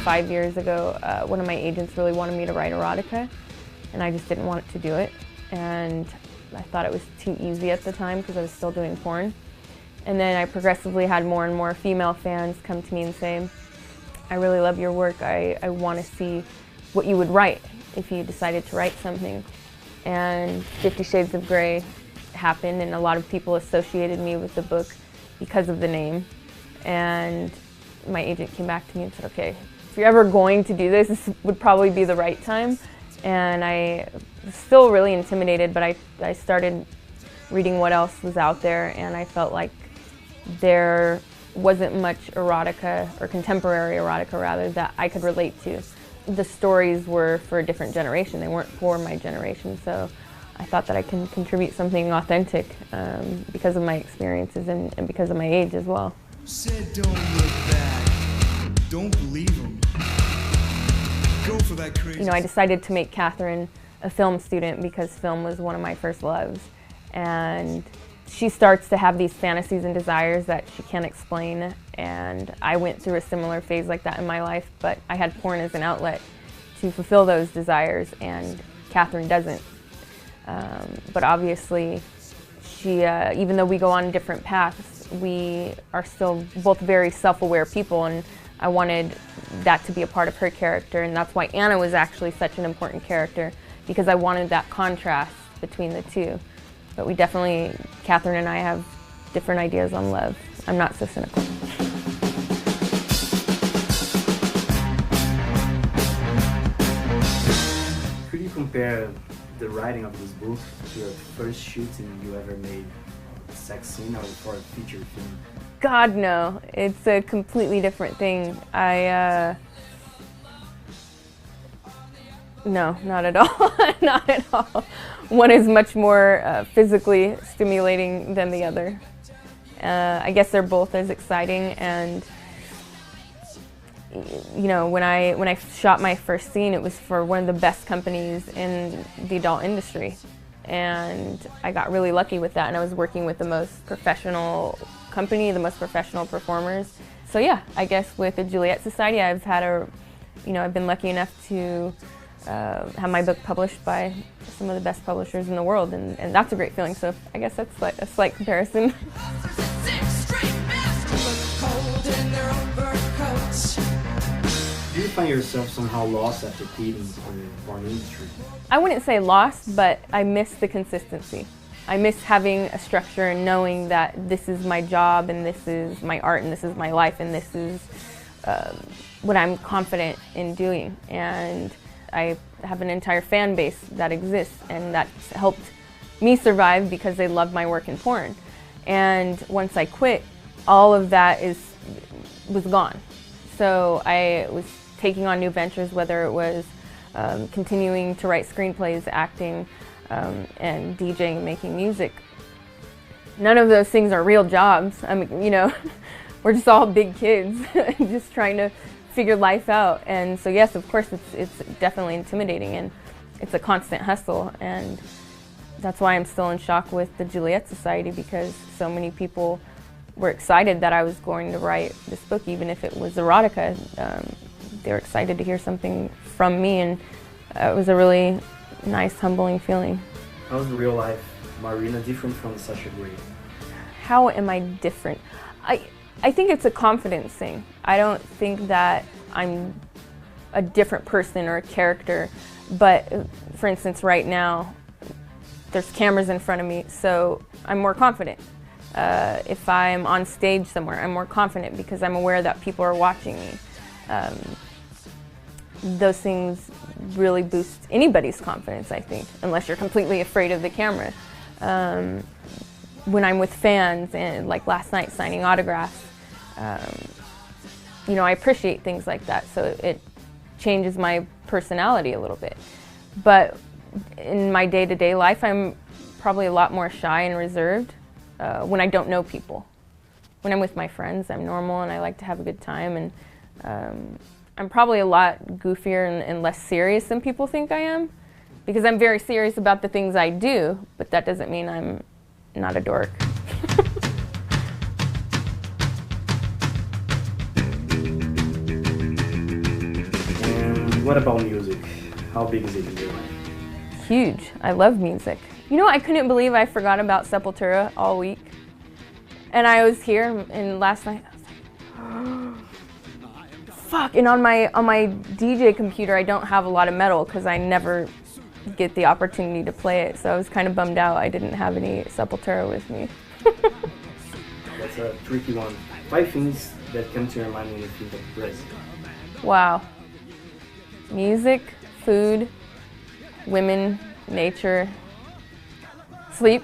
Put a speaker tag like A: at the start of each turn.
A: 5 years ago, one of my agents really wanted me to write erotica, and I just didn't want to do it. And I thought it was too easy at the time because I was still doing porn. And then I progressively had more and more female fans come to me and say, I really love your work. I want to see what you would write if you decided to write something. And 50 Shades of Grey happened, and a lot of people associated me with the book because of the name. And my agent came back to me and said, okay, if you're ever going to do this, this would probably be the right time. And I was still really intimidated, but I started reading what else was out there, and I felt like there wasn't much erotica, or contemporary erotica rather, that I could relate to. The stories were for a different generation, they weren't for my generation, so I thought that I can contribute something authentic because of my experiences and because of my age as well.
B: Said don't look back, don't believe them. Go for that crazy.
A: You know, I decided to make Catherine a film student because film was one of my first loves. And she starts to have these fantasies and desires that she can't explain. And I went through a similar phase like that in my life, but I had porn as an outlet to fulfill those desires, and Catherine doesn't. But obviously, she, even though we go on different paths, we are still both very self-aware people, and I wanted that to be a part of her character, and that's why Anna was actually such an important character, because I wanted that contrast between the two. But we definitely, Catherine and I have different ideas on love. I'm not so cynical.
C: Could you compare the writing of this book to your first shooting you ever made, a sex scene or for a feature film?
A: God, no. It's a completely different thing. No, not at all. Not at all. One is much more physically stimulating than the other. I guess they're both as exciting, and you know, when I shot my first scene, it was for one of the best companies in the adult industry, and I got really lucky with that, and I was working with the most professional company, the most professional performers. So yeah, I guess with the Juliet Society, I've been lucky enough to have my book published by some of the best publishers in the world, and that's a great feeling. So I guess that's like a slight comparison.
C: Do you find yourself somehow lost after quitting the porn industry?
A: I wouldn't say lost, but I miss the consistency. I miss having a structure and knowing that this is my job, and this is my art, and this is my life, and this is what I'm confident in doing. And I have an entire fan base that exists, and that's helped me survive because they love my work in porn. And once I quit, all of that was gone. So I was taking on new ventures, whether it was continuing to write screenplays, acting, and DJing, making music. None of those things are real jobs. I mean, you know, we're just all big kids just trying to figure life out. And so yes, of course, it's definitely intimidating, and it's a constant hustle. And that's why I'm still in shock with the Juliet Society, because so many people were excited that I was going to write this book, even if it was erotica. They were excited to hear something from me, and it was a really nice, humbling feeling.
C: How's the real life Marina different from Sasha Grey?
A: How am I different? I think it's a confidence thing. I don't think that I'm a different person or a character, but for instance, right now, there's cameras in front of me, so I'm more confident. If I'm on stage somewhere, I'm more confident because I'm aware that people are watching me. Those things really boost anybody's confidence, I think, unless you're completely afraid of the camera. When I'm with fans, and like last night signing autographs, you know, I appreciate things like that, so it changes my personality a little bit. But in my day-to-day life, I'm probably a lot more shy and reserved when I don't know people. When I'm with my friends, I'm normal and I like to have a good time, and I'm probably a lot goofier and less serious than people think I am, because I'm very serious about the things I do, but that doesn't mean I'm not a dork.
C: what about music? How big is it in your life?
A: Huge. I love music. You know, I couldn't believe I forgot about Sepultura all week. And I was here, and last night I was like, fuck. And on my DJ computer, I don't have a lot of metal because I never get the opportunity to play it. So I was kind of bummed out I didn't have any Sepultura with me.
C: That's a tricky one. 5 things that come to your mind when you think of Brazil.
A: Wow. Music, food, women, nature, sleep.